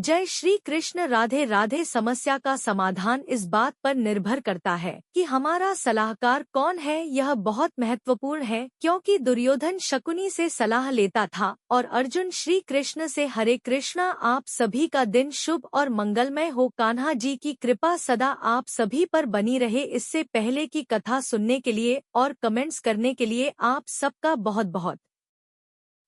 जय श्री कृष्ण। राधे राधे। समस्या का समाधान इस बात पर निर्भर करता है कि हमारा सलाहकार कौन है। यह बहुत महत्वपूर्ण है क्योंकि दुर्योधन शकुनी से सलाह लेता था और अर्जुन श्री कृष्ण से। हरे कृष्णा। आप सभी का दिन शुभ और मंगलमय हो। कान्हा जी की कृपा सदा आप सभी पर बनी रहे। इससे पहले की कथा सुनने के लिए और कमेंट्स करने के लिए आप सबका बहुत बहुत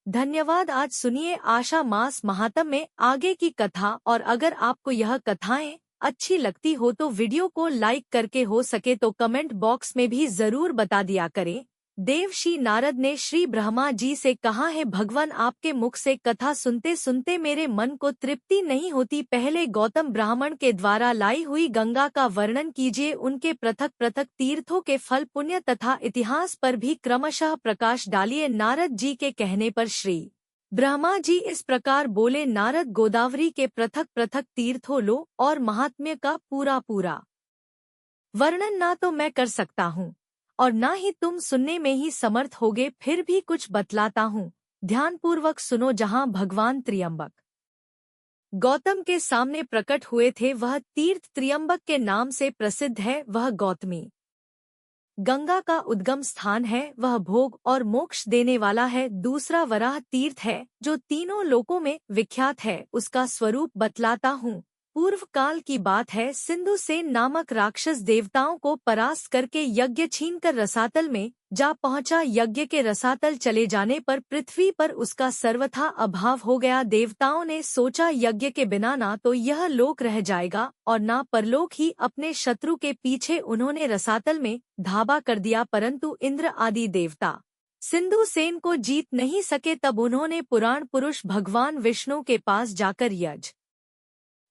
धन्यवाद। आज सुनिए आषाढ़ मास महात्म्य में आगे की कथा। और अगर आपको यह कथाएं अच्छी लगती हो तो वीडियो को लाइक करके हो सके तो कमेंट बॉक्स में भी जरूर बता दिया करें। देवर्षि नारद ने श्री ब्रह्मा जी से कहा है, भगवान आपके मुख से कथा सुनते सुनते मेरे मन को तृप्ति नहीं होती। पहले गौतम ब्राह्मण के द्वारा लाई हुई गंगा का वर्णन कीजिए। उनके पृथक पृथक तीर्थों के फल, पुण्य तथा इतिहास पर भी क्रमशः प्रकाश डालिए। नारद जी के कहने पर श्री ब्रह्मा जी इस प्रकार बोले, नारद गोदावरी के पृथक पृथक तीर्थों लो और महात्म्य का पूरा पूरा वर्णन ना तो मैं कर सकता हूँ और ना ही तुम सुनने में ही समर्थ होगे, फिर भी कुछ बतलाता हूँ, ध्यानपूर्वक सुनो। जहाँ भगवान त्र्यंबक गौतम के सामने प्रकट हुए थे, वह तीर्थ त्र्यंबक के नाम से प्रसिद्ध है। वह गौतमी गंगा का उद्गम स्थान है। वह भोग और मोक्ष देने वाला है। दूसरा वराह तीर्थ है जो तीनों लोकों में विख्यात है। उसका स्वरूप बतलाता हूँ। पूर्व काल की बात है। सिंधु सेन नामक राक्षस देवताओं को परास्त करके यज्ञ छीनकर रसातल में जा पहुंचा। यज्ञ के रसातल चले जाने पर पृथ्वी पर उसका सर्वथा अभाव हो गया। देवताओं ने सोचा, यज्ञ के बिना ना तो यह लोक रह जाएगा और ना परलोक ही। अपने शत्रु के पीछे उन्होंने रसातल में धावा कर दिया, परंतु इंद्र आदि देवता सिंधु सेन को जीत नहीं सके। तब उन्होंने पुराण पुरुष भगवान विष्णु के पास जाकर यज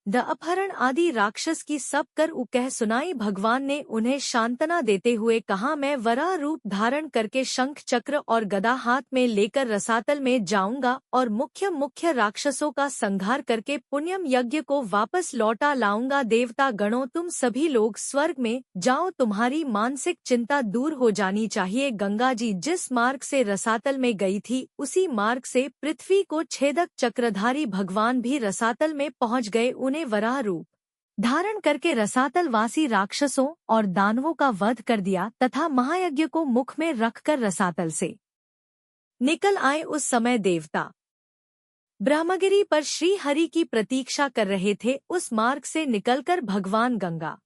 द अपहरण आदि राक्षस की सब कर कह सुनाई। भगवान ने उन्हें सांत्वना देते हुए कहा, मैं वराह रूप धारण करके शंख चक्र और गदा हाथ में लेकर रसातल में जाऊंगा और मुख्य मुख्य राक्षसों का संहार करके पुण्यम यज्ञ को वापस लौटा लाऊंगा। देवता गणों, तुम सभी लोग स्वर्ग में जाओ, तुम्हारी मानसिक चिंता दूर हो जानी चाहिए। गंगा जी जिस मार्ग से रसातल में गई थी उसी मार्ग से पृथ्वी को छेदक चक्रधारी भगवान भी रसातल में पहुंच गए। उन्हें वराह रूप धारण करके रसातल वासी राक्षसों और दानवों का वध कर दिया तथा महायज्ञ को मुख में रखकर रसातल से निकल आए। उस समय देवता ब्रह्मगिरि पर श्री हरि की प्रतीक्षा कर रहे थे। उस मार्ग से निकलकर भगवान गंगा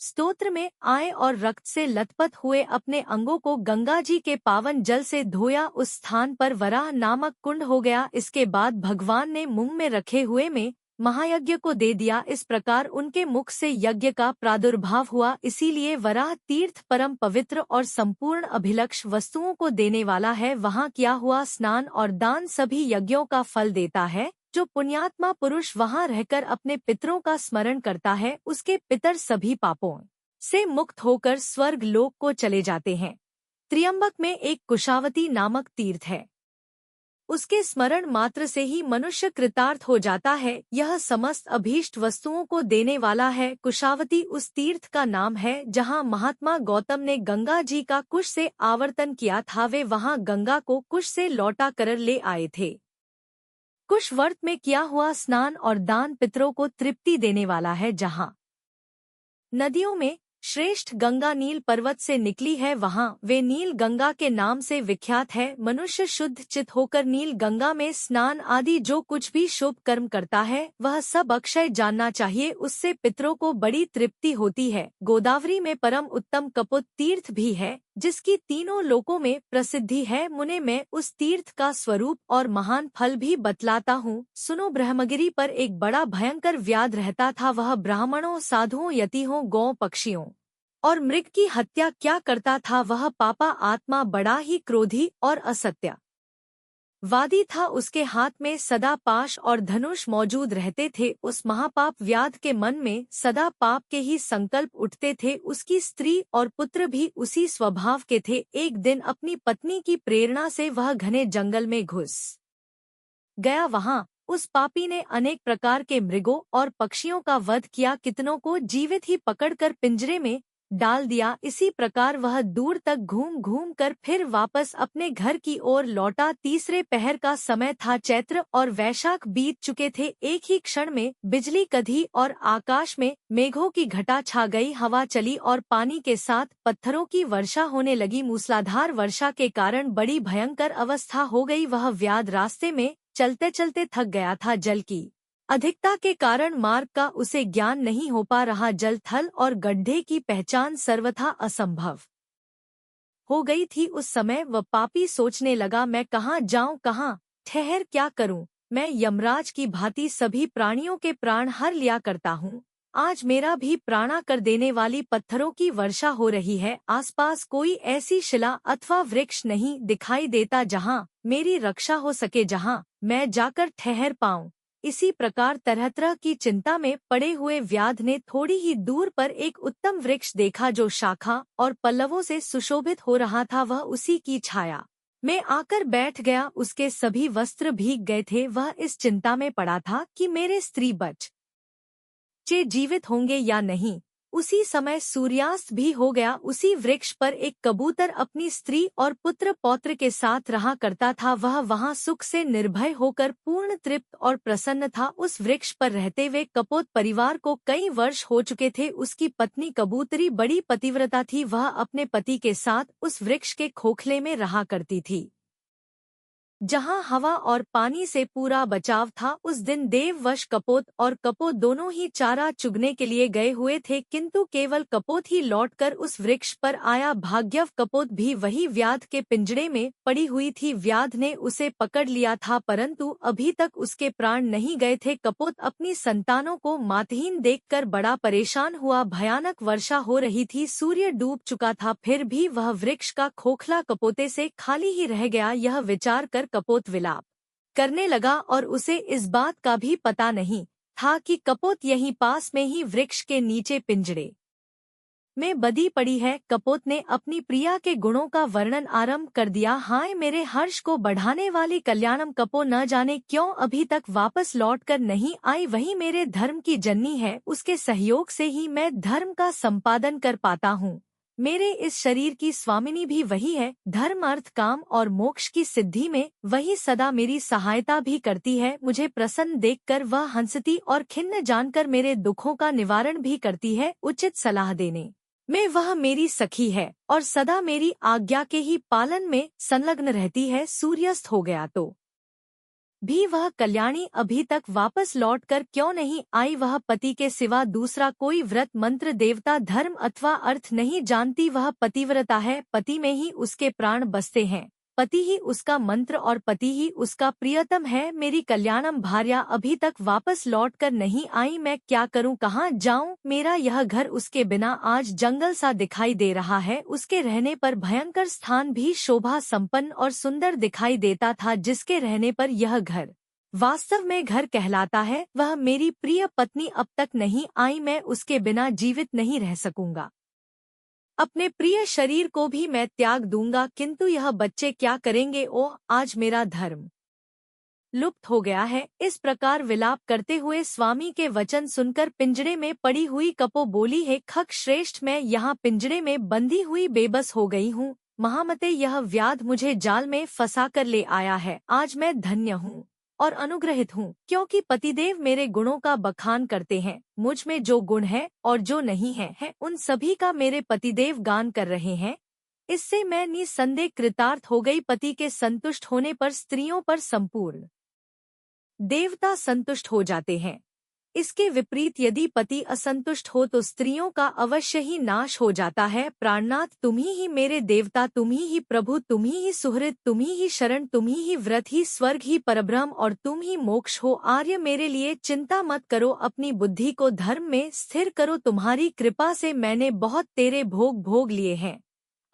स्तोत्र में आए और रक्त से लथपथ हुए अपने अंगों को गंगा जी के पावन जल से धोया। उस स्थान पर वराह नामक कुंड हो गया। इसके बाद भगवान ने मुंह में रखे हुए में महायज्ञ को दे दिया। इस प्रकार उनके मुख से यज्ञ का प्रादुर्भाव हुआ। इसीलिए वराह तीर्थ परम पवित्र और संपूर्ण अभिलक्ष वस्तुओं को देने वाला है। वहाँ किया हुआ स्नान और दान सभी यज्ञों का फल देता है। जो पुण्यात्मा पुरुष वहाँ रहकर अपने पितरों का स्मरण करता है, उसके पितर सभी पापों से मुक्त होकर स्वर्ग लोक को चले जाते हैं। त्र्यंबक में एक कुशावती नामक तीर्थ है। उसके स्मरण मात्र से ही मनुष्य कृतार्थ हो जाता है। यह समस्त अभीष्ट वस्तुओं को देने वाला है। कुशावती उस तीर्थ का नाम है जहाँ महात्मा गौतम ने गंगा जी का कुश से आवर्तन किया था। वे वहाँ गंगा को कुश से लौटा कर ले आए थे। कुश व्रत में किया हुआ स्नान और दान पितरों को तृप्ति देने वाला है। जहाँ नदियों में श्रेष्ठ गंगा नील पर्वत से निकली है, वहाँ वे नील गंगा के नाम से विख्यात है। मनुष्य शुद्ध चित होकर नील गंगा में स्नान आदि जो कुछ भी शुभ कर्म करता है वह सब अक्षय जानना चाहिए। उससे पितरों को बड़ी तृप्ति होती है। गोदावरी में परम उत्तम कपुत तीर्थ भी है जिसकी तीनों लोकों में प्रसिद्धि है। मुने मैं उस तीर्थ का स्वरूप और महान फल भी बतलाता हूँ, सुनो। ब्रह्मगिरि पर एक बड़ा भयंकर व्याध रहता था। वह ब्राह्मणों, साधुओं, यतियों, गौ, पक्षियों और मृग की हत्या क्या करता था। वह पापा आत्मा बड़ा ही क्रोधी और असत्य वादी था। उसके हाथ में सदा पाश और धनुष मौजूद रहते थे। उस महापाप व्याध के मन में सदा पाप के ही संकल्प उठते थे। उसकी स्त्री और पुत्र भी उसी स्वभाव के थे। एक दिन अपनी पत्नी की प्रेरणा से वह घने जंगल में घुस गया। वहाँ उस पापी ने अनेक प्रकार के मृगों और पक्षियों का वध किया। कितनों को जीवित ही पकड़कर पिंजरे में डाल दिया। इसी प्रकार वह दूर तक घूम घूम कर फिर वापस अपने घर की ओर लौटा। तीसरे पहर का समय था। चैत्र और वैशाख बीत चुके थे। एक ही क्षण में बिजली कधी और आकाश में मेघों की घटा छा गई। हवा चली और पानी के साथ पत्थरों की वर्षा होने लगी। मूसलाधार वर्षा के कारण बड़ी भयंकर अवस्था हो गई। वह व्याध रास्ते में चलते चलते थक गया था। जल की अधिकता के कारण मार्ग का उसे ज्ञान नहीं हो पा रहा। जल, थल और गड्ढे की पहचान सर्वथा असंभव हो गई थी। उस समय वह पापी सोचने लगा, मैं कहाँ जाऊं, कहाँ ठहर, क्या करूं? मैं यमराज की भांति सभी प्राणियों के प्राण हर लिया करता हूँ। आज मेरा भी प्राणा कर देने वाली पत्थरों की वर्षा हो रही है। आसपास कोई ऐसी शिला अथवा वृक्ष नहीं दिखाई देता जहाँ मेरी रक्षा हो सके, जहाँ मैं जाकर ठहर पाऊं। इसी प्रकार तरह तरह की चिंता में पड़े हुए व्याध ने थोड़ी ही दूर पर एक उत्तम वृक्ष देखा जो शाखा और पल्लवों से सुशोभित हो रहा था। वह उसी की छाया में आकर बैठ गया। उसके सभी वस्त्र भीग गए थे। वह इस चिंता में पड़ा था कि मेरे स्त्री बच्चे जीवित होंगे या नहीं। उसी समय सूर्यास्त भी हो गया। उसी वृक्ष पर एक कबूतर अपनी स्त्री और पुत्र पौत्र के साथ रहा करता था। वह वहां सुख से निर्भय होकर पूर्ण तृप्त और प्रसन्न था। उस वृक्ष पर रहते हुए कपोत परिवार को कई वर्ष हो चुके थे। उसकी पत्नी कबूतरी बड़ी पतिव्रता थी। वह अपने पति के साथ उस वृक्ष के खोखले में रहा करती थी जहाँ हवा और पानी से पूरा बचाव था। उस दिन देववश कपोत और कपोत दोनों ही चारा चुगने के लिए गए हुए थे, किंतु केवल कपोत ही लौटकर उस वृक्ष पर आया। भाग्यव कपोत भी वही व्याध के पिंजड़े में पड़ी हुई थी। व्याध ने उसे पकड़ लिया था, परंतु अभी तक उसके प्राण नहीं गए थे। कपोत अपनी संतानों को मातहीन देखकर बड़ा परेशान हुआ। भयानक वर्षा हो रही थी, सूर्य डूब चुका था, फिर भी वह वृक्ष का खोखला कपोते से खाली ही रह गया। यह विचार कर कपोत विलाप करने लगा और उसे इस बात का भी पता नहीं था कि कपोत यहीं पास में ही वृक्ष के नीचे पिंजड़े में बंधी पड़ी है। कपोत ने अपनी प्रिया के गुणों का वर्णन आरंभ कर दिया। हाय मेरे हर्ष को बढ़ाने वाली कल्याणम कपो, न जाने क्यों अभी तक वापस लौटकर नहीं आई। वही मेरे धर्म की जननी है, उसके सहयोग से ही मैं धर्म का संपादन कर पाता हूँ। मेरे इस शरीर की स्वामिनी भी वही है। धर्म, अर्थ, काम और मोक्ष की सिद्धि में वही सदा मेरी सहायता भी करती है। मुझे प्रसन्न देखकर वह हंसती और खिन्न जानकर मेरे दुखों का निवारण भी करती है। उचित सलाह देने में वह मेरी सखी है और सदा मेरी आज्ञा के ही पालन में संलग्न रहती है। सूर्यास्त हो गया तो भी वह कल्याणी अभी तक वापस लौटकर क्यों नहीं आई? वह पति के सिवा दूसरा कोई व्रत, मंत्र, देवता, धर्म अथवा अर्थ नहीं जानती। वह पतिव्रता है, पति में ही उसके प्राण बसते हैं। पति ही उसका मंत्र और पति ही उसका प्रियतम है। मेरी कल्याणम भार्या अभी तक वापस लौटकर नहीं आई। मैं क्या करूं, कहाँ जाऊं? मेरा यह घर उसके बिना आज जंगल सा दिखाई दे रहा है। उसके रहने पर भयंकर स्थान भी शोभा संपन्न और सुंदर दिखाई देता था। जिसके रहने पर यह घर वास्तव में घर कहलाता है, वह मेरी प्रिय पत्नी अब तक नहीं आई। मैं उसके बिना जीवित नहीं रह सकूंगा। अपने प्रिय शरीर को भी मैं त्याग दूंगा, किंतु यह बच्चे क्या करेंगे? ओह, आज मेरा धर्म लुप्त हो गया है। इस प्रकार विलाप करते हुए स्वामी के वचन सुनकर पिंजड़े में पड़ी हुई कपो बोली, है खक श्रेष्ठ, मैं यहाँ पिंजड़े में बंधी हुई बेबस हो गई हूँ। महामते, यह व्याध मुझे जाल में फंसा कर ले आया है। आज मैं धन्य हूँ और अनुग्रहित हूँ, क्योंकि पतिदेव मेरे गुणों का बखान करते हैं। मुझ में जो गुण है और जो नहीं है उन सभी का मेरे पतिदेव गान कर रहे हैं। इससे मैं निसंदेह कृतार्थ हो गई। पति के संतुष्ट होने पर स्त्रियों पर संपूर्ण देवता संतुष्ट हो जाते हैं। इसके विपरीत यदि पति असंतुष्ट हो तो स्त्रियों का अवश्य ही नाश हो जाता है। प्राणनाथ, तुम ही मेरे देवता, तुम ही प्रभु, तुम ही सुहृद, तुम ही शरण, तुम ही व्रत, ही स्वर्ग, ही परब्रह्म और तुम ही मोक्ष हो। आर्य, मेरे लिए चिंता मत करो, अपनी बुद्धि को धर्म में स्थिर करो। तुम्हारी कृपा से मैंने बहुत तेरे भोग लिए हैं।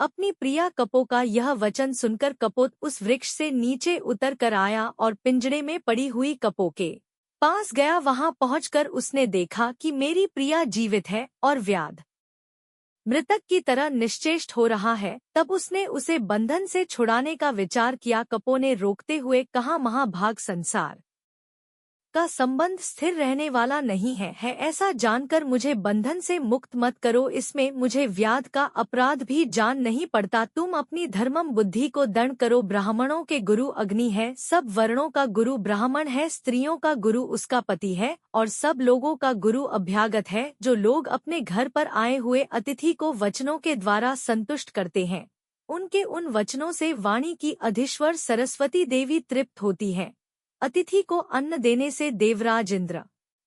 अपनी प्रिया कपो का यह वचन सुनकर कपोत उस वृक्ष से नीचे उतर कर आया और पिंजड़े में पड़ी हुई कपो के पास गया। वहां पहुंचकर उसने देखा कि मेरी प्रिया जीवित है और व्याध मृतक की तरह निश्चेष्ट हो रहा है। तब उसने उसे बंधन से छुड़ाने का विचार किया। कपो ने रोकते हुए कहा, महाभाग संसार का संबंध स्थिर रहने वाला नहीं है ऐसा जानकर मुझे बंधन से मुक्त मत करो। इसमें मुझे व्याध का अपराध भी जान नहीं पड़ता। तुम अपनी धर्मम बुद्धि को दंड करो। ब्राह्मणों के गुरु अग्नि है, सब वर्णों का गुरु ब्राह्मण है, स्त्रियों का गुरु उसका पति है और सब लोगों का गुरु अभ्यागत है। जो लोग अपने घर पर आए हुए अतिथि को वचनों के द्वारा संतुष्ट करते हैं, उनके उन वचनों से वाणी की अधीश्वर सरस्वती देवी तृप्त होती है। अतिथि को अन्न देने से देवराज इंद्र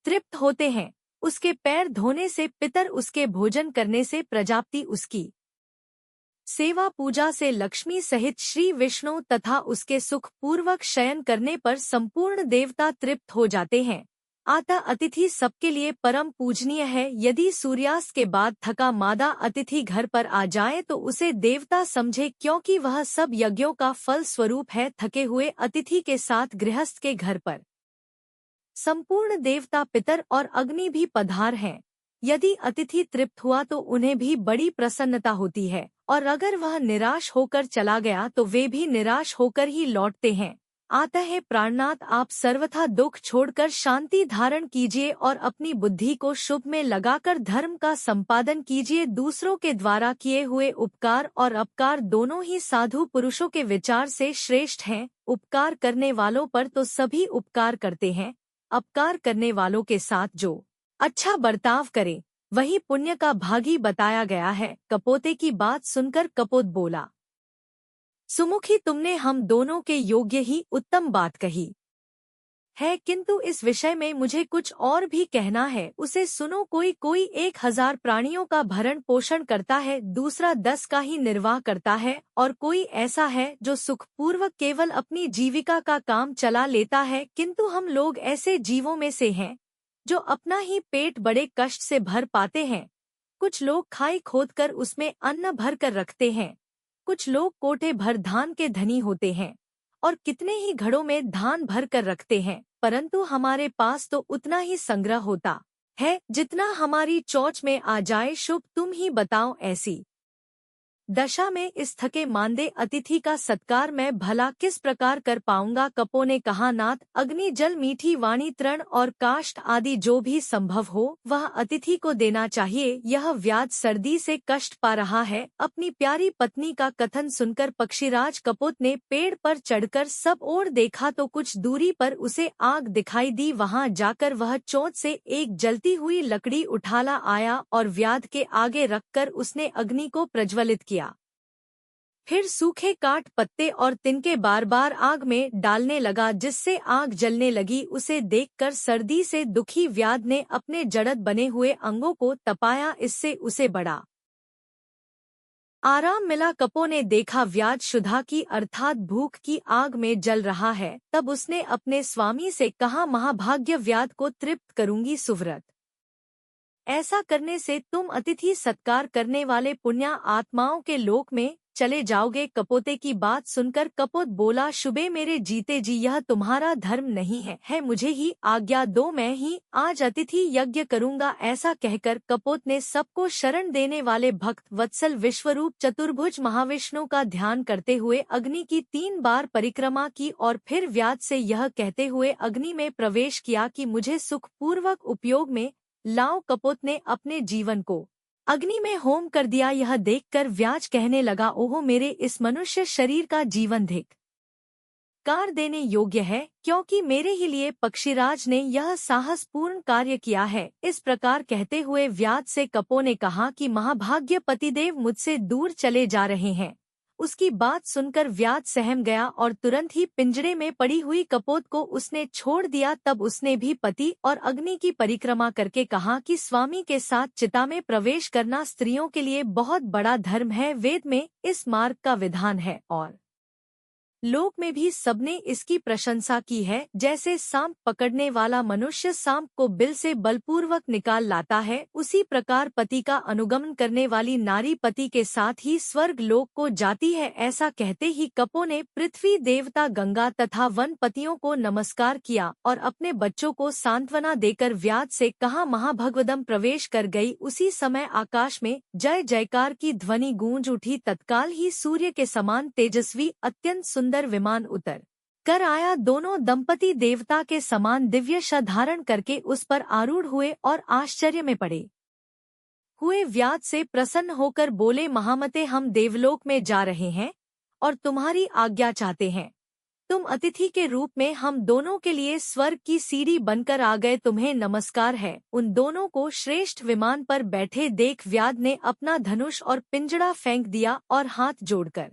तृप्त होते हैं, उसके पैर धोने से पितर, उसके भोजन करने से प्रजापति, उसकी सेवा पूजा से लक्ष्मी सहित श्री विष्णु तथा उसके सुख पूर्वक शयन करने पर संपूर्ण देवता तृप्त हो जाते हैं। अतः अतिथि सबके लिए परम पूजनीय है। यदि सूर्यास्त के बाद थका मादा अतिथि घर पर आ जाए तो उसे देवता समझे, क्योंकि वह सब यज्ञों का फल स्वरूप है। थके हुए अतिथि के साथ गृहस्थ के घर पर संपूर्ण देवता, पितर और अग्नि भी पधार हैं। यदि अतिथि तृप्त हुआ तो उन्हें भी बड़ी प्रसन्नता होती है, और अगर वह निराश होकर चला गया तो वे भी निराश होकर ही लौटते हैं। आता है प्राणनाथ, आप सर्वथा दुख छोड़कर शांति धारण कीजिए और अपनी बुद्धि को शुभ में लगाकर धर्म का संपादन कीजिए। दूसरों के द्वारा किए हुए उपकार और अपकार दोनों ही साधु पुरुषों के विचार से श्रेष्ठ हैं। उपकार करने वालों पर तो सभी उपकार करते हैं, अपकार करने वालों के साथ जो अच्छा बर्ताव करे वही पुण्य का भागी बताया गया है। कपोते की बात सुनकर कपोत बोला, सुमुखी, तुमने हम दोनों के योग्य ही उत्तम बात कही है, किंतु इस विषय में मुझे कुछ और भी कहना है। उसे सुनो। कोई 1000 प्राणियों का भरण पोषण करता है, दूसरा 10 का ही निर्वाह करता है, और कोई ऐसा है जो सुखपूर्वक केवल अपनी जीविका का काम चला लेता है। किंतु हम लोग ऐसे जीवों में से हैं जो अपना ही पेट बड़े कष्ट से भर पाते हैं। कुछ लोग खाई खोदकर उसमें अन्न भर कर रखते हैं, कुछ लोग कोटे भर धान के धनी होते हैं और कितने ही घड़ों में धान भर कर रखते हैं, परंतु हमारे पास तो उतना ही संग्रह होता है जितना हमारी चौच में आ जाए। शुभ, तुम ही बताओ, ऐसी दशा में इस थके मांदे अतिथि का सत्कार मैं भला किस प्रकार कर पाऊंगा। कपो ने कहा, नाथ, अग्नि, जल, मीठी वाणी, तृण और काष्ठ आदि जो भी संभव हो वह अतिथि को देना चाहिए। यह व्याध सर्दी से कष्ट पा रहा है। अपनी प्यारी पत्नी का कथन सुनकर पक्षीराज कपोत ने पेड़ पर चढ़कर सब ओर देखा तो कुछ दूरी पर उसे आग दिखाई दी। वहां जाकर वह चोंच से एक जलती हुई लकड़ी उठाला आया और व्याध के आगे रखकर उसने अग्नि को प्रज्वलित किया। फिर सूखे काट, पत्ते और तिनके बार बार आग में डालने लगा, जिससे आग जलने लगी। उसे देखकर सर्दी से दुखी व्याध ने अपने जड़त बने हुए अंगों को तपाया, इससे उसे बड़ा आराम मिला। कपो ने देखा व्याध शुद्धा की अर्थात भूख की आग में जल रहा है, तब उसने अपने स्वामी से कहा, महाभाग्य व्याध को तृप्त करूंगी सुव्रत। ऐसा करने से तुम अतिथि सत्कार करने वाले पुण्या आत्माओं के लोक में चले जाओगे। कपोते की बात सुनकर कपोत बोला, शुबे मेरे जीते जी, यह तुम्हारा धर्म नहीं है मुझे ही आज्ञा दो, मैं ही आज अतिथि यज्ञ करूंगा। ऐसा कहकर कपोत ने सबको शरण देने वाले भक्त वत्सल विश्वरूप चतुर्भुज महाविष्णु का ध्यान करते हुए अग्नि की 3 बार परिक्रमा की और फिर व्याध से यह कहते हुए अग्नि में प्रवेश किया कि मुझे सुखपूर्वक उपयोग में लाओ। कपोत ने अपने जीवन को अग्नि में होम कर दिया। यह देखकर व्याज कहने लगा, ओहो, मेरे इस मनुष्य शरीर का जीवन धिक्कार देने योग्य है, क्योंकि मेरे ही लिए पक्षीराज ने यह साहसपूर्ण कार्य किया है। इस प्रकार कहते हुए व्याज से कपो ने कहा कि महाभाग्य पतिदेव मुझसे दूर चले जा रहे हैं। उसकी बात सुनकर व्याध सहम गया और तुरंत ही पिंजरे में पड़ी हुई कपोत को उसने छोड़ दिया। तब उसने भी पति और अग्नि की परिक्रमा करके कहा कि स्वामी के साथ चिता में प्रवेश करना स्त्रियों के लिए बहुत बड़ा धर्म है। वेद में इस मार्ग का विधान है और लोक में भी सबने इसकी प्रशंसा की है। जैसे सांप पकड़ने वाला मनुष्य सांप को बिल से बलपूर्वक निकाल लाता है, उसी प्रकार पति का अनुगमन करने वाली नारी पति के साथ ही स्वर्ग लोक को जाती है। ऐसा कहते ही कपो ने पृथ्वी देवता गंगा तथा वन पतियों को नमस्कार किया और अपने बच्चों को सांत्वना देकर व्याध से कहा, महाभगवदम प्रवेश कर गई। उसी समय आकाश में जय जयकार की ध्वनि गूंज उठी। तत्काल ही सूर्य के समान तेजस्वी अत्यंत सुंदर विमान उतर कर आया। दोनों दंपति देवता के समान दिव्य शा धारण करके उस पर आरूढ़ हुए और आश्चर्य में पड़े हुए व्याध से प्रसन्न होकर बोले, महामते, हम देवलोक में जा रहे हैं और तुम्हारी आज्ञा चाहते हैं। तुम अतिथि के रूप में हम दोनों के लिए स्वर्ग की सीढ़ी बनकर आ गए, तुम्हें नमस्कार है। उन दोनों को श्रेष्ठ विमान पर बैठे देख व्याध ने अपना धनुष और पिंजड़ा फेंक दिया और हाथ जोड़कर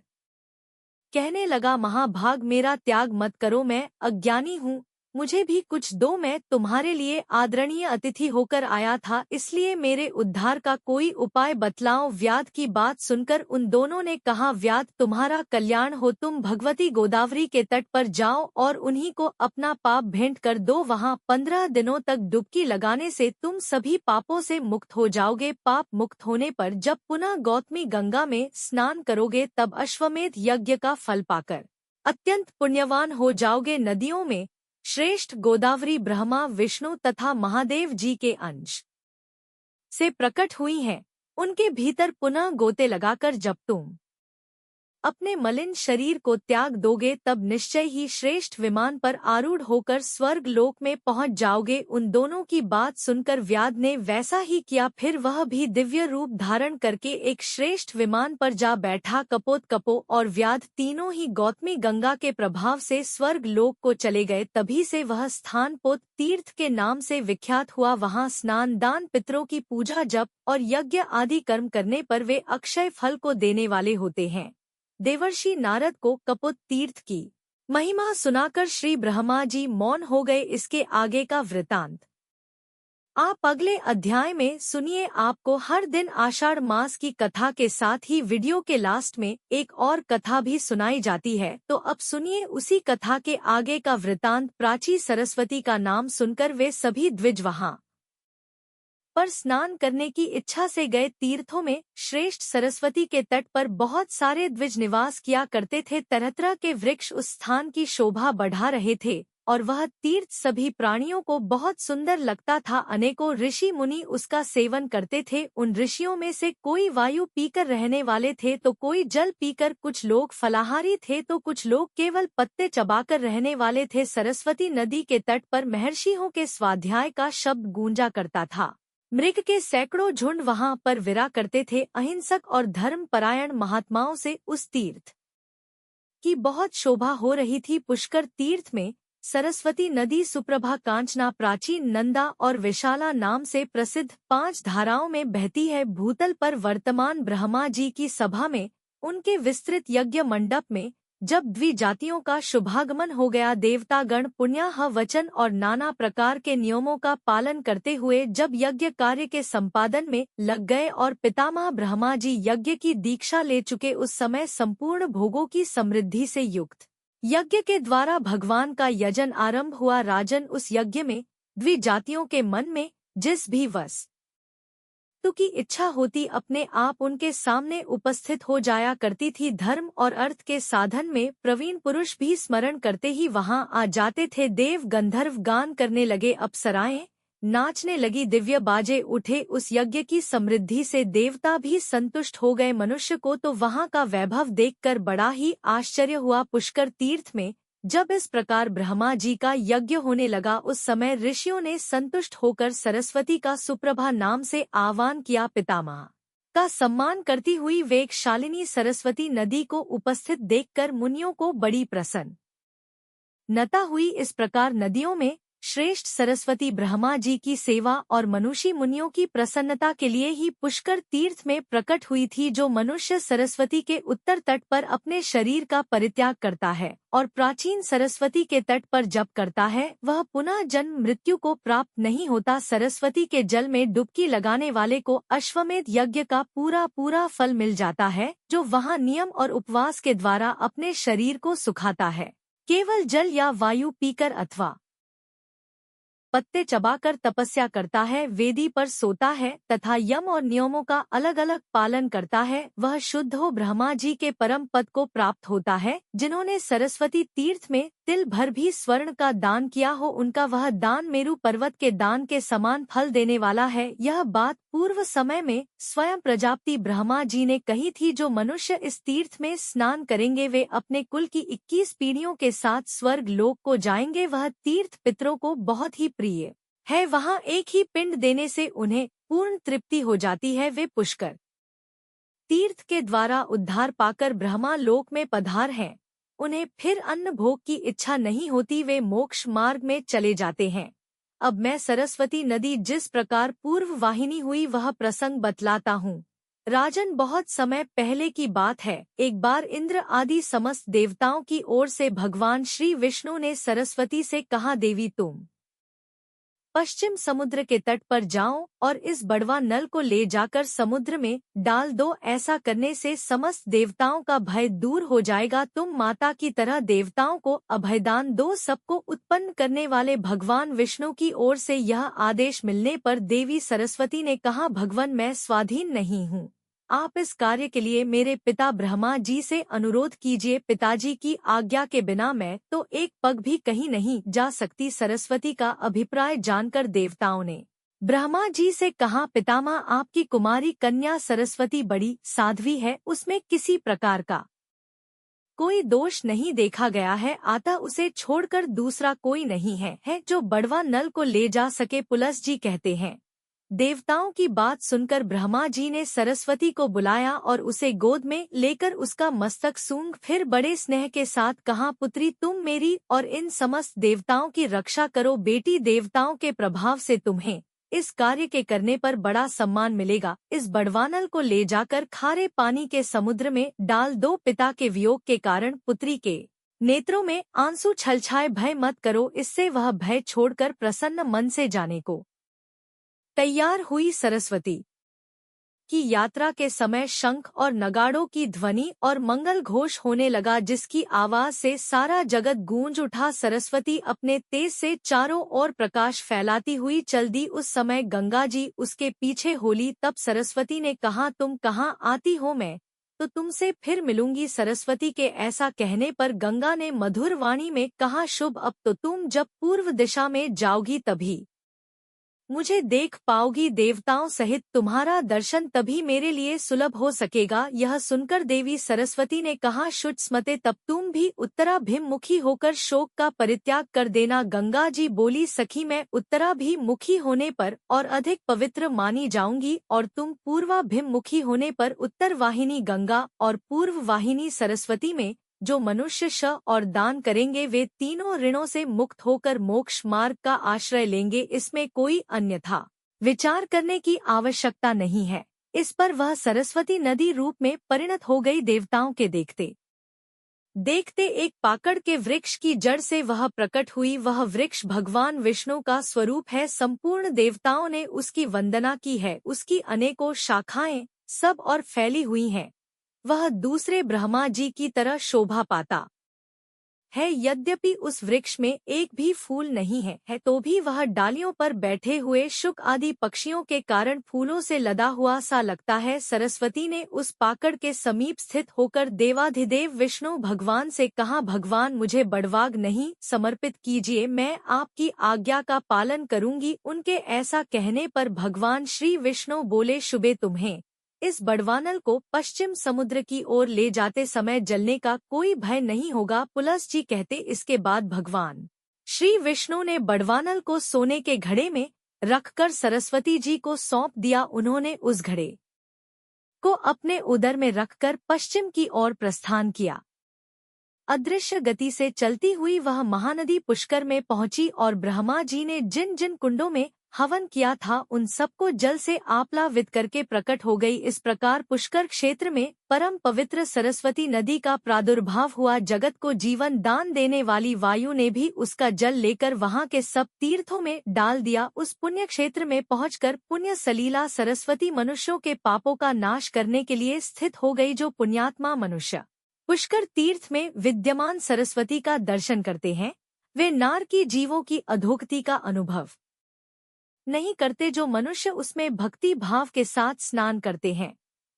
कहने लगा, महाभाग, मेरा त्याग मत करो, मैं अज्ञानी हूँ, मुझे भी कुछ दो, मैं तुम्हारे लिए आदरणीय अतिथि होकर आया था, इसलिए मेरे उद्धार का कोई उपाय बतलाओ। व्याध की बात सुनकर उन दोनों ने कहा, व्याध, तुम्हारा कल्याण हो, तुम भगवती गोदावरी के तट पर जाओ और उन्हीं को अपना पाप भेंट कर दो। वहाँ 15 दिनों तक डुबकी लगाने से तुम सभी पापों से मुक्त हो जाओगे। पाप मुक्त होने पर जब पुनः गौतमी गंगा में स्नान करोगे तब अश्वमेध यज्ञ का फल पाकर अत्यंत पुण्यवान हो जाओगे। नदियों में श्रेष्ठ गोदावरी ब्रह्मा, विष्णु तथा महादेव जी के अंश से प्रकट हुई हैं। उनके भीतर पुनः गोते लगाकर जब तुम अपने मलिन शरीर को त्याग दोगे तब निश्चय ही श्रेष्ठ विमान पर आरूढ़ होकर स्वर्ग लोक में पहुंच जाओगे। उन दोनों की बात सुनकर व्याध ने वैसा ही किया। फिर वह भी दिव्य रूप धारण करके एक श्रेष्ठ विमान पर जा बैठा। कपोत और व्याध तीनों ही गौतमी गंगा के प्रभाव से स्वर्ग लोक को चले गए। तभी से वह स्थान पोत तीर्थ के नाम से विख्यात हुआ। वहाँ स्नान, दान, पितरों की पूजा, जप और यज्ञ आदि कर्म करने पर वे अक्षय फल को देने वाले होते हैं। देवर्षि नारद को कपुत तीर्थ की महिमा सुनाकर श्री ब्रह्मा जी मौन हो गए। इसके आगे का वृतांत आप अगले अध्याय में सुनिए। आपको हर दिन आषाढ़ मास की कथा के साथ ही वीडियो के लास्ट में एक और कथा भी सुनाई जाती है, तो अब सुनिए उसी कथा के आगे का वृतांत। प्राची सरस्वती का नाम सुनकर वे सभी द्विज वहां पर स्नान करने की इच्छा से गए। तीर्थों में श्रेष्ठ सरस्वती के तट पर बहुत सारे द्विज निवास किया करते थे। तरह तरह के वृक्ष उस स्थान की शोभा बढ़ा रहे थे और वह तीर्थ सभी प्राणियों को बहुत सुंदर लगता था। अनेकों ऋषि मुनि उसका सेवन करते थे। उन ऋषियों में से कोई वायु पीकर रहने वाले थे तो कोई जल पीकर, कुछ लोग फलाहारी थे तो कुछ लोग केवल पत्ते चबाकर रहने वाले थे। सरस्वती नदी के तट पर महर्षियों के स्वाध्याय का शब्द गूंजा करता था। मृग के सैकड़ों झुंड वहां पर विरा करते थे। अहिंसक और धर्म परायण महात्माओं से उस तीर्थ की बहुत शोभा हो रही थी। पुष्कर तीर्थ में सरस्वती नदी सुप्रभा, कांचना, प्राचीन, नंदा और विशाला नाम से प्रसिद्ध 5 धाराओं में बहती है। भूतल पर वर्तमान ब्रह्मा जी की सभा में, उनके विस्तृत यज्ञ मंडप में जब द्विजातियों का शुभागमन हो गया, देवतागण पुण्याह वचन और नाना प्रकार के नियमों का पालन करते हुए जब यज्ञ कार्य के संपादन में लग गए और पितामह ब्रह्मा जी यज्ञ की दीक्षा ले चुके, उस समय संपूर्ण भोगों की समृद्धि से युक्त यज्ञ के द्वारा भगवान का यजन आरंभ हुआ। राजन, उस यज्ञ में द्विजातियों के मन में जिस भी वस्तु की इच्छा होती अपने आप उनके सामने उपस्थित हो जाया करती थी। धर्म और अर्थ के साधन में प्रवीण पुरुष भी स्मरण करते ही वहां आ जाते थे। देव गंधर्व गान करने लगे, अप्सराएं नाचने लगी, दिव्य बाजे उठे। उस यज्ञ की समृद्धि से देवता भी संतुष्ट हो गए। मनुष्य को तो वहां का वैभव देखकर बड़ा ही आश्चर्य हुआ। पुष्कर तीर्थ में जब इस प्रकार ब्रह्मा जी का यज्ञ होने लगा, उस समय ऋषियों ने संतुष्ट होकर सरस्वती का सुप्रभा नाम से आह्वान किया। पितामह का सम्मान करती हुई वेगशालिनी सरस्वती नदी को उपस्थित देखकर मुनियों को बड़ी प्रसन्नता हुई। इस प्रकार नदियों में श्रेष्ठ सरस्वती ब्रह्मा जी की सेवा और मनुष्य मुनियों की प्रसन्नता के लिए ही पुष्कर तीर्थ में प्रकट हुई थी। जो मनुष्य सरस्वती के उत्तर तट पर अपने शरीर का परित्याग करता है और प्राचीन सरस्वती के तट पर जप करता है, वह पुनः जन्म मृत्यु को प्राप्त नहीं होता। सरस्वती के जल में डुबकी लगाने वाले को अश्वमेध यज्ञ का पूरा फल मिल जाता है, जो वहाँ नियम और उपवास के द्वारा अपने शरीर को सुखाता है। केवल जल या वायु पीकर अथवा पत्ते चबाकर तपस्या करता है, वेदी पर सोता है तथा यम और नियमों का अलग अलग पालन करता है, वह शुद्ध हो ब्रह्मा जी के परम पद को प्राप्त होता है। जिन्होंने सरस्वती तीर्थ में तिल भर भी स्वर्ण का दान किया हो, उनका वह दान मेरु पर्वत के दान के समान फल देने वाला है। यह बात पूर्व समय में स्वयं प्रजापति ब्रह्मा जी ने कही थी। जो मनुष्य इस तीर्थ में स्नान करेंगे वे अपने कुल की 21 पीढ़ियों के साथ स्वर्ग लोक को जाएंगे। वह तीर्थ पितरों को बहुत ही प्रिय है। वहाँ एक ही पिंड देने से उन्हें पूर्ण तृप्ति हो जाती है। वे पुष्कर तीर्थ के द्वारा उद्धार पाकर ब्रह्मा लोक में पधार हैं। उन्हें फिर अन्न भोग की इच्छा नहीं होती, वे मोक्ष मार्ग में चले जाते हैं। अब मैं सरस्वती नदी जिस प्रकार पूर्व वाहिनी हुई वह प्रसंग बतलाता हूँ। राजन, बहुत समय पहले की बात है। एक बार इंद्र आदि समस्त देवताओं की ओर से भगवान श्री विष्णु ने सरस्वती से कहा, देवी तुम पश्चिम समुद्र के तट पर जाओ और इस बड़वा नल को ले जाकर समुद्र में डाल दो। ऐसा करने से समस्त देवताओं का भय दूर हो जाएगा। तुम माता की तरह देवताओं को अभयदान दो। सबको उत्पन्न करने वाले भगवान विष्णु की ओर से यह आदेश मिलने पर देवी सरस्वती ने कहा, भगवान मैं स्वाधीन नहीं हूँ, आप इस कार्य के लिए मेरे पिता ब्रह्मा जी से अनुरोध कीजिए। पिताजी की आज्ञा के बिना मैं तो एक पग भी कहीं नहीं जा सकती। सरस्वती का अभिप्राय जानकर देवताओं ने ब्रह्मा जी से कहा, पितामह आपकी कुमारी कन्या सरस्वती बड़ी साध्वी है, उसमें किसी प्रकार का कोई दोष नहीं देखा गया है, अतः उसे छोड़कर दूसरा कोई नहीं है जो बड़वा नल को ले जा सके। पुलस जी कहते हैं, देवताओं की बात सुनकर ब्रह्मा जी ने सरस्वती को बुलाया और उसे गोद में लेकर उसका मस्तक सूंघ फिर बड़े स्नेह के साथ कहा, पुत्री तुम मेरी और इन समस्त देवताओं की रक्षा करो। बेटी, देवताओं के प्रभाव से तुम्हें इस कार्य के करने पर बड़ा सम्मान मिलेगा। इस बड़वानल को ले जाकर खारे पानी के समुद्र में डाल दो। पिता के वियोग के कारण पुत्री के नेत्रों में आंसू छलछाए, भय मत करो। इससे वह भय छोड़कर प्रसन्न मन से जाने को तैयार हुई। सरस्वती की यात्रा के समय शंख और नगाड़ों की ध्वनि और मंगल घोष होने लगा, जिसकी आवाज से सारा जगत गूंज उठा। सरस्वती अपने तेज से चारों ओर प्रकाश फैलाती हुई चल दी। उस समय गंगा जी उसके पीछे होली। तब सरस्वती ने कहा, तुम कहाँ आती हो, मैं तो तुमसे फिर मिलूंगी। सरस्वती के ऐसा कहने पर गंगा ने मधुर वाणी में कहा, शुभ, अब तो तुम जब पूर्व दिशा में जाओगी तभी मुझे देख पाओगी। देवताओं सहित तुम्हारा दर्शन तभी मेरे लिए सुलभ हो सकेगा। यह सुनकर देवी सरस्वती ने कहा, शुच स्मते, तब तुम भी उत्तराभिमुखी होकर शोक का परित्याग कर देना। गंगा जी बोली, सखी मैं उत्तराभिमुखी होने पर और अधिक पवित्र मानी जाऊंगी और तुम पूर्वाभिमुखी होने पर उत्तर वाहिनी गंगा और पूर्व वाहिनी सरस्वती में जो मनुष्य श और दान करेंगे वे तीनों ऋणों से मुक्त होकर मोक्ष मार्ग का आश्रय लेंगे। इसमें कोई अन्यथा विचार करने की आवश्यकता नहीं है। इस पर वह सरस्वती नदी रूप में परिणत हो गई। देवताओं के देखते देखते एक पाकड़ के वृक्ष की जड़ से वह प्रकट हुई। वह वृक्ष भगवान विष्णु का स्वरूप है। संपूर्ण देवताओं ने उसकी वंदना की है। उसकी अनेकों शाखाएं सब और फैली हुई हैं। वह दूसरे ब्रह्मा जी की तरह शोभा पाता है। यद्यपि उस वृक्ष में एक भी फूल नहीं है तो भी वह डालियों पर बैठे हुए शुक आदि पक्षियों के कारण फूलों से लदा हुआ सा लगता है। सरस्वती ने उस पाकड़ के समीप स्थित होकर देवाधिदेव विष्णु भगवान से कहा, भगवान मुझे बड़वाग नहीं समर्पित कीजिए, मैं आपकी आज्ञा का पालन करूंगी। उनके ऐसा कहने पर भगवान श्री विष्णु बोले, शुभे, तुम्हें इस बड़वानल को पश्चिम समुद्र की ओर ले जाते समय जलने का कोई भय नहीं होगा। पुलस जी कहते, इसके बाद भगवान श्री विष्णु ने बड़वानल को सोने के घड़े में रखकर सरस्वती जी को सौंप दिया। उन्होंने उस घड़े को अपने उदर में रखकर पश्चिम की ओर प्रस्थान किया। अदृश्य गति से चलती हुई वह महानदी पुष्कर में पहुंची और ब्रह्मा जी ने जिन जिन कुंडों में हवन किया था उन सबको जल से आप्लावित करके प्रकट हो गई। इस प्रकार पुष्कर क्षेत्र में परम पवित्र सरस्वती नदी का प्रादुर्भाव हुआ। जगत को जीवन दान देने वाली वायु ने भी उसका जल लेकर वहां के सब तीर्थों में डाल दिया। उस पुण्य क्षेत्र में पहुंचकर पुण्य सलीला सरस्वती मनुष्यों के पापों का नाश करने के लिए स्थित हो गई। जो पुण्यात्मा मनुष्य पुष्कर तीर्थ में विद्यमान सरस्वती का दर्शन करते हैं वे नार की जीवों की अधोगति का अनुभव नहीं करते। जो मनुष्य उसमें भक्ति भाव के साथ स्नान करते हैं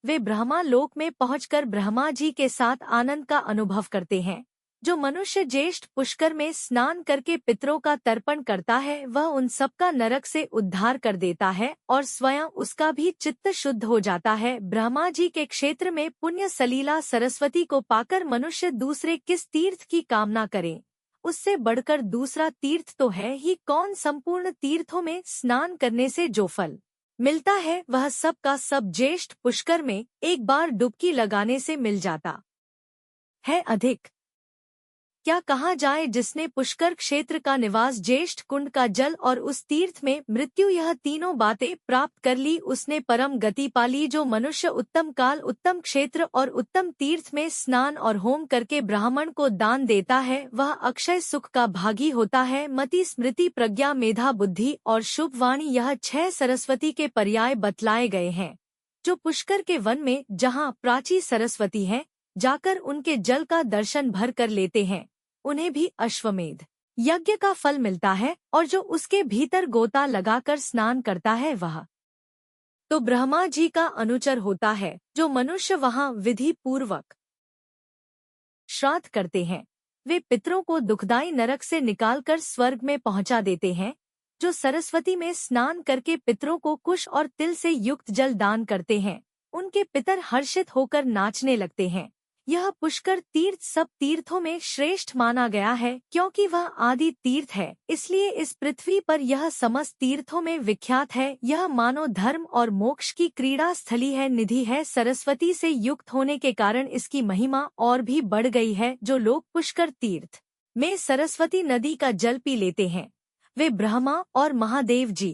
वे ब्रह्मा लोक में पहुंचकर ब्रह्मा जी के साथ आनंद का अनुभव करते हैं। जो मनुष्य ज्येष्ठ पुष्कर में स्नान करके पितरों का तर्पण करता है वह उन सबका नरक से उद्धार कर देता है और स्वयं उसका भी चित्त शुद्ध हो जाता है। ब्रह्मा जी के क्षेत्र में पुण्य सलीला सरस्वती को पाकर मनुष्य दूसरे किस तीर्थ की कामना करे। उससे बढ़कर दूसरा तीर्थ तो है ही कौन। संपूर्ण तीर्थों में स्नान करने से जो फल मिलता है वह सब का सब ज्येष्ठ पुष्कर में एक बार डुबकी लगाने से मिल जाता है। अधिक क्या कहा जाए, जिसने पुष्कर क्षेत्र का निवास, ज्येष्ठ कुंड का जल और उस तीर्थ में मृत्यु, यह तीनों बातें प्राप्त कर ली, उसने परम गति पाली। जो मनुष्य उत्तम काल, उत्तम क्षेत्र और उत्तम तीर्थ में स्नान और होम करके ब्राह्मण को दान देता है वह अक्षय सुख का भागी होता है। मति, स्मृति, प्रज्ञा, मेधा, बुद्धि और शुभ वाणी, यह 6 सरस्वती के पर्याय बतलाए गए हैं। जो पुष्कर के वन में जहाँ प्राची सरस्वती है जाकर उनके जल का दर्शन भर कर लेते हैं उन्हें भी अश्वमेध यज्ञ का फल मिलता है, और जो उसके भीतर गोता लगाकर स्नान करता है वह तो ब्रह्मा जी का अनुचर होता है। जो मनुष्य वहां विधि पूर्वक श्राद्ध करते हैं वे पितरों को दुखदायी नरक से निकालकर स्वर्ग में पहुंचा देते हैं। जो सरस्वती में स्नान करके पितरों को कुश और तिल से युक्त जल दान करते हैं उनके पितर हर्षित होकर नाचने लगते हैं। यह पुष्कर तीर्थ सब तीर्थों में श्रेष्ठ माना गया है क्योंकि वह आदि तीर्थ है, इसलिए इस पृथ्वी पर यह समस्त तीर्थों में विख्यात है। यह मानव धर्म और मोक्ष की क्रीड़ा स्थली है, निधि है। सरस्वती से युक्त होने के कारण इसकी महिमा और भी बढ़ गई है। जो लोग पुष्कर तीर्थ में सरस्वती नदी का जल पी लेते हैं वे ब्रह्मा और महादेव जी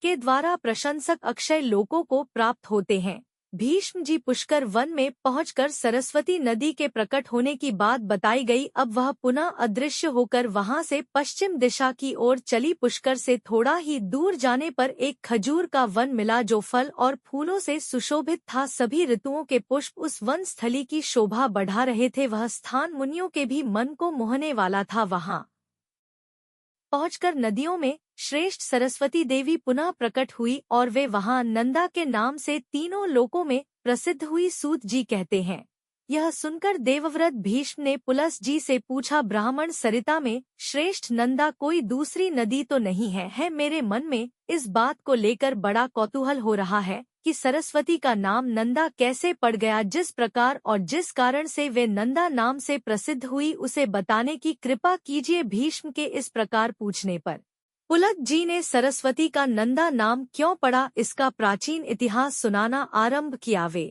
के द्वारा प्रशंसक अक्षय लोकों को प्राप्त होते हैं। भीष्म जी पुष्कर वन में पहुंचकर सरस्वती नदी के प्रकट होने की बात बताई गई। अब वह पुनः अदृश्य होकर वहां से पश्चिम दिशा की ओर चली। पुष्कर से थोड़ा ही दूर जाने पर एक खजूर का वन मिला जो फल और फूलों से सुशोभित था। सभी ऋतुओं के पुष्प उस वन स्थली की शोभा बढ़ा रहे थे। वह स्थान मुनियों के भी मन को मोहने वाला था। वहां पहुंचकर नदियों में श्रेष्ठ सरस्वती देवी पुनः प्रकट हुई और वे वहां नंदा के नाम से तीनों लोकों में प्रसिद्ध हुई। सूत जी कहते हैं, यह सुनकर देवव्रत भीष्म ने पुलस जी से पूछा, ब्राह्मण सरिता में श्रेष्ठ नंदा कोई दूसरी नदी तो नहीं है? मेरे मन में इस बात को लेकर बड़ा कौतूहल हो रहा है कि सरस्वती का नाम नंदा कैसे पड़ गया। जिस प्रकार और जिस कारण से वे नंदा नाम से प्रसिद्ध हुई उसे बताने की कृपा कीजिए। भीष्म के इस प्रकार पूछने पर पुलत जी ने सरस्वती का नंदा नाम क्यों पड़ा इसका प्राचीन इतिहास सुनाना आरंभ किया। वे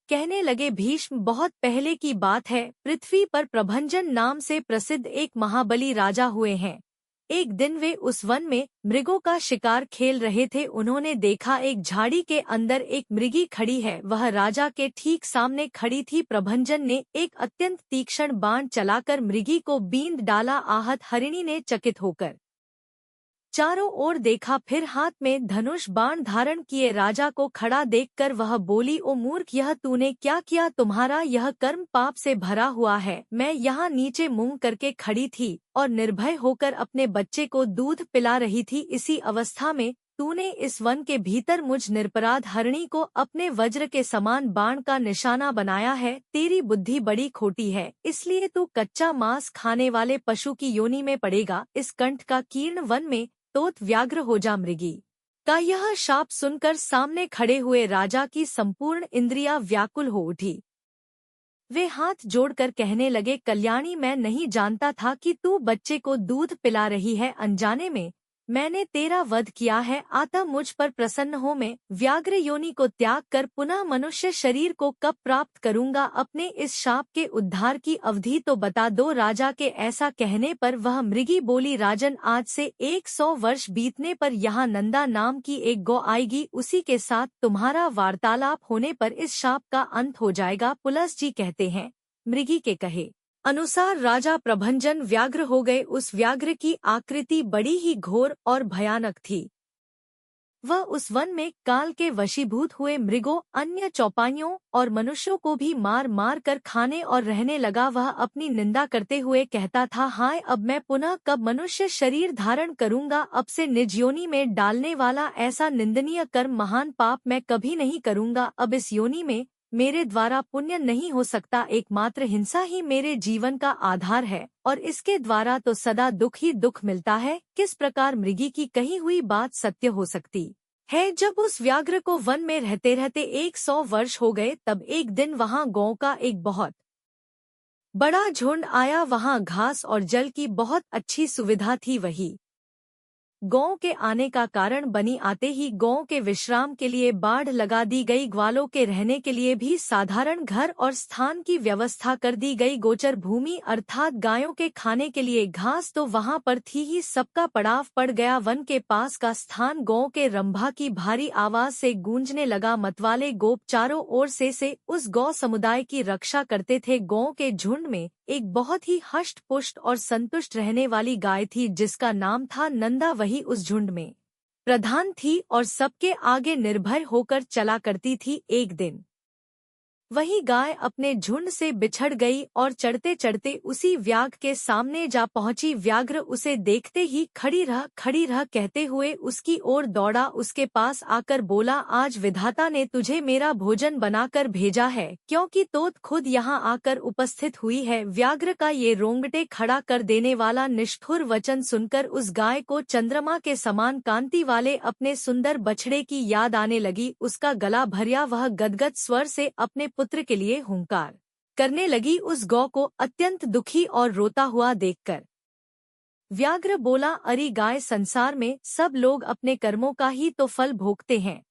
कहने लगे, भीष्म, बहुत पहले की बात है, पृथ्वी पर प्रभंजन नाम से प्रसिद्ध एक महाबली राजा हुए हैं। एक दिन वे उस वन में मृगों का शिकार खेल रहे थे। उन्होंने देखा एक झाड़ी के अंदर एक मृगी खड़ी है। वह राजा के ठीक सामने खड़ी थी। प्रभंजन ने एक अत्यंत तीक्ष्ण बाण चलाकर मृगी को बींद डाला। आहत हरिणी ने चकित होकर चारों ओर देखा, फिर हाथ में धनुष बाण धारण किए राजा को खड़ा देखकर वह बोली, ओ मूर्ख, यह तूने क्या किया? तुम्हारा यह कर्म पाप से भरा हुआ है। मैं यहाँ नीचे मुंह करके खड़ी थी और निर्भय होकर अपने बच्चे को दूध पिला रही थी। इसी अवस्था में तूने इस वन के भीतर मुझ निरपराध हरिणी को अपने वज्र के समान बाण का निशाना बनाया है। तेरी बुद्धि बड़ी खोटी है, इसलिए तू कच्चा मांस खाने वाले पशु की योनि में पड़ेगा। इस कंठ का कीर्ण वन में तोत व्याघ्र हो जा। मृगी का यह शाप सुनकर सामने खड़े हुए राजा की संपूर्ण इंद्रियां व्याकुल हो उठी। वे हाथ जोड़कर कहने लगे, कल्याणी, मैं नहीं जानता था कि तू बच्चे को दूध पिला रही है। अनजाने में मैंने तेरा वध किया है। आता मुझ पर प्रसन्न हो। मैं व्याघ्र योनि को त्याग कर पुनः मनुष्य शरीर को कब प्राप्त करूंगा? अपने इस शाप के उद्धार की अवधि तो बता दो। राजा के ऐसा कहने पर वह मृगी बोली, राजन, आज से 100 वर्ष बीतने पर यहाँ नंदा नाम की एक गौ आएगी। उसी के साथ तुम्हारा वार्तालाप होने पर इस शाप का अंत हो जाएगा। पुलस जी कहते हैं, मृगी के कहे अनुसार राजा प्रभंजन व्याघ्र हो गए। उस व्याघ्र की आकृति बड़ी ही घोर और भयानक थी। वह उस वन में काल के वशीभूत हुए मृगों, अन्य चौपाइयों और मनुष्यों को भी मार मार कर खाने और रहने लगा। वह अपनी निंदा करते हुए कहता था, हाय, अब मैं पुनः कब मनुष्य शरीर धारण करूंगा? अब से निज योनि में डालने वाला ऐसा निंदनीय कर्म, महान पाप मैं कभी नहीं करूंगा। अब इस योनि में मेरे द्वारा पुण्य नहीं हो सकता, एकमात्र हिंसा ही मेरे जीवन का आधार है और इसके द्वारा तो सदा दुख ही दुख मिलता है। किस प्रकार मृगी की कही हुई बात सत्य हो सकती है। जब उस व्याघ्र को वन में रहते रहते 100 वर्ष हो गए, तब एक दिन वहां गौ का एक बहुत बड़ा झुंड आया। वहां घास और जल की बहुत अच्छी सुविधा थी। वही गौ के आने का कारण बनी। आते ही गौ के विश्राम के लिए बाढ़ लगा दी गई। ग्वालों के रहने के लिए भी साधारण घर और स्थान की व्यवस्था कर दी गई। गोचर भूमि अर्थात गायों के खाने के लिए घास तो वहां पर थी ही। सबका पड़ाव पड़ गया। वन के पास का स्थान गौ के रंभा की भारी आवाज से गूंजने लगा। मतवाले गोप चारों ओर से उस गौ समुदाय की रक्षा करते थे। गौ के झुंड में एक बहुत ही हष्ट पुष्ट और संतुष्ट रहने वाली गाय थी, जिसका नाम था नंदा। वही उस झुंड में प्रधान थी और सबके आगे निर्भय होकर चला करती थी। एक दिन वही गाय अपने झुंड से बिछड़ गई और चढ़ते चढ़ते उसी व्याघ्र के सामने जा पहुंची। व्याघ्र उसे देखते ही खड़ी रह कहते हुए उसकी ओर दौड़ा। उसके पास आकर बोला, आज विधाता ने तुझे मेरा भोजन बनाकर भेजा है, क्योंकि तोत खुद यहाँ आकर उपस्थित हुई है। व्याघ्र का ये रोंगटे खड़ा कर देने वाला निष्ठुर वचन सुनकर उस गाय को चंद्रमा के समान कांति वाले अपने सुंदर बछड़े की याद आने लगी। उसका गला भरिया वह गदगद स्वर से अपने पुत्र के लिए हुंकार करने लगी। उस गौ को अत्यंत दुखी और रोता हुआ देखकर व्याघ्र बोला, अरे गाय, संसार में सब लोग अपने कर्मों का ही तो फल भोगते हैं।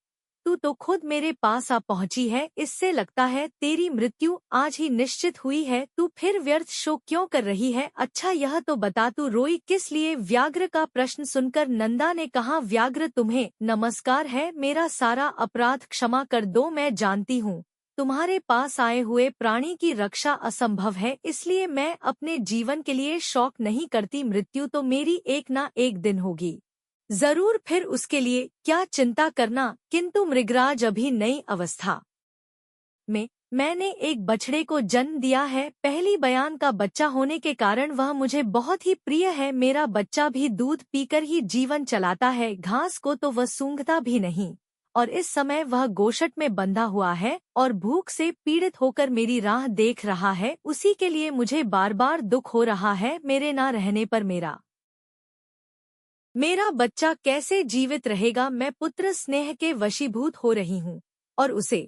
तू तो खुद मेरे पास आ पहुंची है, इससे लगता है तेरी मृत्यु आज ही निश्चित हुई है। तू फिर व्यर्थ शोक क्यों कर रही है? अच्छा यह तो बता, तू रोई किस लिए? व्याघ्र का प्रश्न सुनकर नंदा ने कहा, व्याघ्र तुम्हें नमस्कार है, मेरा सारा अपराध क्षमा कर दो। मैं जानती हूँ तुम्हारे पास आए हुए प्राणी की रक्षा असंभव है, इसलिए मैं अपने जीवन के लिए शौक नहीं करती। मृत्यु तो मेरी एक ना एक दिन होगी जरूर, फिर उसके लिए क्या चिंता करना। किंतु मृगराज, अभी नई अवस्था में मैंने एक बछड़े को जन्म दिया है। पहली बयान का बच्चा होने के कारण वह मुझे बहुत ही प्रिय है। मेरा बच्चा भी दूध पीकर ही जीवन चलाता है, घास को तो वह सूंघता भी नहीं, और इस समय वह गोशट में बंधा हुआ है और भूख से पीड़ित होकर मेरी राह देख रहा है। उसी के लिए मुझे बार बार दुख हो रहा है। मेरे ना रहने पर मेरा बच्चा कैसे जीवित रहेगा? मैं पुत्र स्नेह के वशीभूत हो रही हूँ और उसे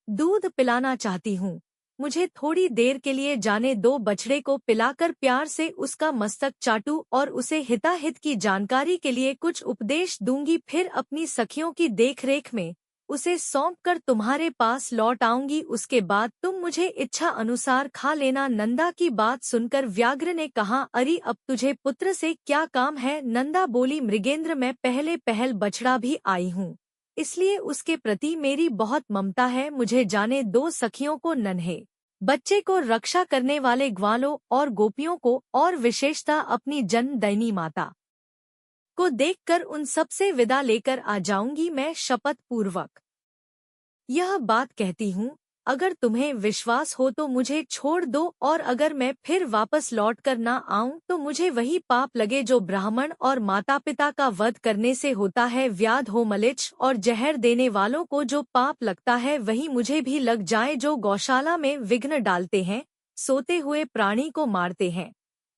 दूध पिलाना चाहती हूँ। मुझे थोड़ी देर के लिए जाने दो। बछड़े को पिलाकर प्यार से उसका मस्तक चाटू और उसे हिताहित की जानकारी के लिए कुछ उपदेश दूंगी। फिर अपनी सखियों की देखरेख में उसे सौंपकर तुम्हारे पास लौट आऊंगी। उसके बाद तुम मुझे इच्छा अनुसार खा लेना। नंदा की बात सुनकर व्याघ्र ने कहा, अरे अब तुझे पुत्र से क्या काम है? नंदा बोली, मृगेंद्र, मैं पहले पहल बछड़ा भी आई हूँ, इसलिए उसके प्रति मेरी बहुत ममता है। मुझे जाने दो। सखियों को, नन्हे बच्चे को रक्षा करने वाले ग्वालों और गोपियों को, और विशेषतः अपनी जन्मदायिनी माता को देखकर उन सब से विदा लेकर आ जाऊंगी। मैं शपथ पूर्वक यह बात कहती हूँ, अगर तुम्हें विश्वास हो तो मुझे छोड़ दो, और अगर मैं फिर वापस लौट कर न आऊं तो मुझे वही पाप लगे जो ब्राह्मण और माता पिता का वध करने से होता है। व्याध हो मलिच्छ और जहर देने वालों को जो पाप लगता है, वही मुझे भी लग जाए। जो गौशाला में विघ्न डालते हैं, सोते हुए प्राणी को मारते हैं,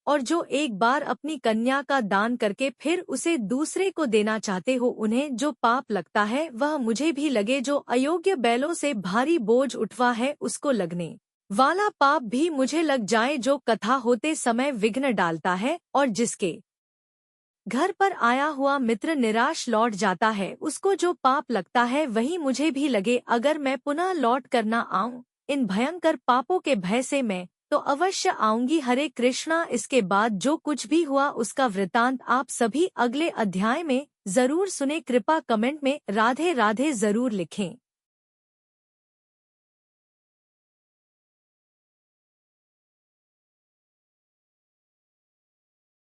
और जो एक बार अपनी कन्या का दान करके फिर उसे दूसरे को देना चाहते हो, उन्हें जो पाप लगता है वह मुझे भी लगे। जो अयोग्य बैलों से भारी बोझ उठवा है, उसको लगने वाला पाप भी मुझे लग जाए। जो कथा होते समय विघ्न डालता है और जिसके घर पर आया हुआ मित्र निराश लौट जाता है, उसको जो पाप लगता है वही मुझे भी लगे। अगर मैं पुनः लौट कर न आऊं इन भयंकर पापों के भय से, मैं तो अवश्य आऊंगी। हरे कृष्णा। इसके बाद जो कुछ भी हुआ उसका वृतांत आप सभी अगले अध्याय में जरूर सुने। कृपा कमेंट में राधे राधे जरूर लिखें।